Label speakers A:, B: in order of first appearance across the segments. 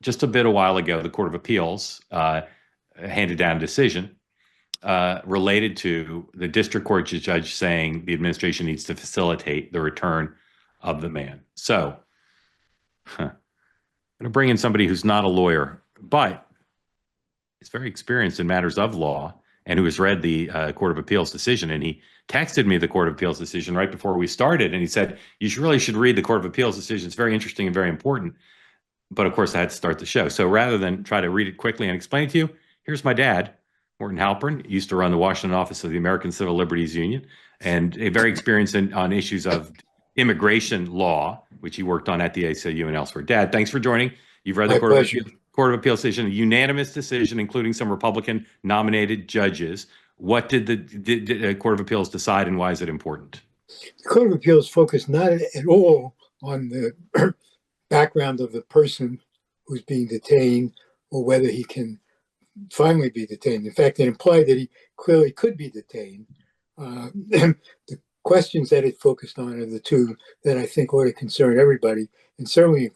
A: just a bit a while ago, the Court of Appeals handed down a decision related to the district court judge saying the administration needs to facilitate the return of the man. So, I'm going to bring in somebody who's not a lawyer, but is very experienced in matters of law and who has read the Court of Appeals decision. And he texted me the Court of Appeals decision right before we started. And he said, really should read the Court of Appeals decision. It's very interesting and very important. But of course, I had to start the show. So rather than try to read it quickly and explain it to you, here's my dad, Morton Halpern, used to run the Washington office of the American Civil Liberties Union, and a very experienced on issues of immigration law, which he worked on at the ACLU and elsewhere. Dad, thanks for joining. You've read the Court of Appeals decision, a unanimous decision, including some Republican nominated judges. What did the Court of Appeals decide, and why is it important?
B: The Court of Appeals focused not at all on the background of the person who's being detained or whether he can finally be detained. In fact, it implied that he clearly could be detained. The questions that it focused on are the two that I think ought to concern everybody, and certainly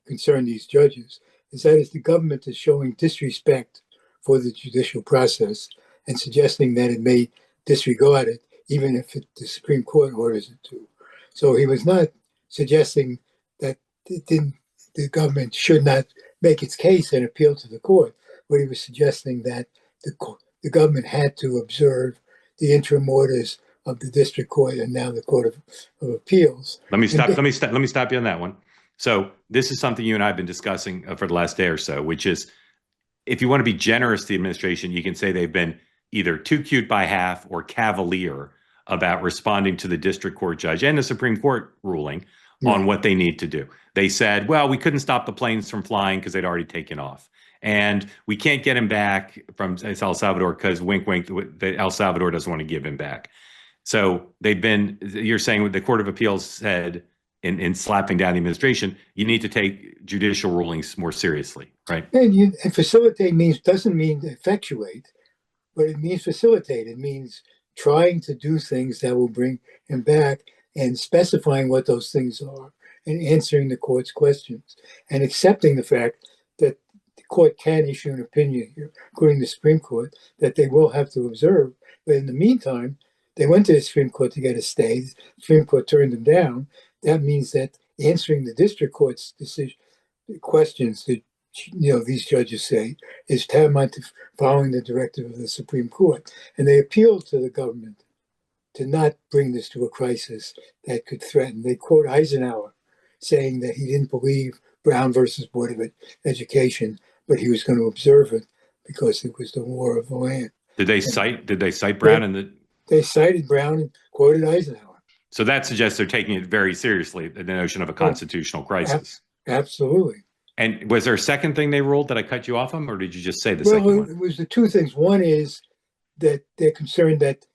B: concern these judges, is the government is showing disrespect for the judicial process and suggesting that it may disregard it, even if the Supreme Court orders it to. So he was not suggesting that the government should not make its case and appeal to the court, but he was suggesting that the government had to observe the interim orders of the district court and now the Court of Appeals.
A: Let me stop you on that one. So this is something you and I have been discussing for the last day or so, which is, if you want to be generous to the administration, you can say they've been either too cute by half or cavalier about responding to the district court judge and the Supreme Court ruling on what they need to do. They said, well, we couldn't stop the planes from flying because they'd already taken off. And we can't get him back from El Salvador because, wink, wink, El Salvador doesn't want to give him back. So you're saying the Court of Appeals said, in slapping down the administration, you need to take judicial rulings more seriously, right?
B: And facilitate doesn't mean effectuate, but it means facilitate. It means trying to do things that will bring him back and specifying what those things are and answering the court's questions and accepting the fact that the court can issue an opinion here, including the Supreme Court, that they will have to observe. But in the meantime, they went to the Supreme Court to get a stay. The Supreme Court turned them down. That means that answering the district court's decision, questions that these judges say, is tantamount to following the directive of the Supreme Court. And they appealed to the government to not bring this to a crisis that could threaten. They quote Eisenhower saying that he didn't believe Brown versus Board of Education, but he was going to observe it because it was the war of the land.
A: Did they cite Brown?
B: They cited Brown and quoted Eisenhower.
A: So that suggests they're taking it very seriously, the notion of a constitutional crisis.
B: Absolutely.
A: And was there a second thing they ruled that I cut you off on, or did you just say the second one?
B: Well, it was the two things. One is that they're concerned that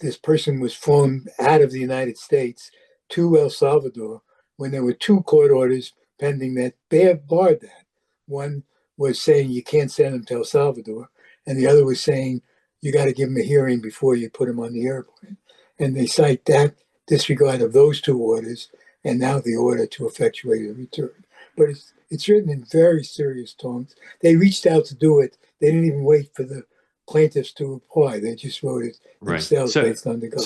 B: this person was flown out of the United States to El Salvador when there were two court orders pending that barred that. One was saying you can't send him to El Salvador, and the other was saying you got to give him a hearing before you put him on the airplane. And they cite that disregard of those two orders and now the order to effectuate a return. But it's written in very serious tones. They reached out to do it. They didn't even wait for the plaintiffs to apply. They just wrote it themselves based on the government.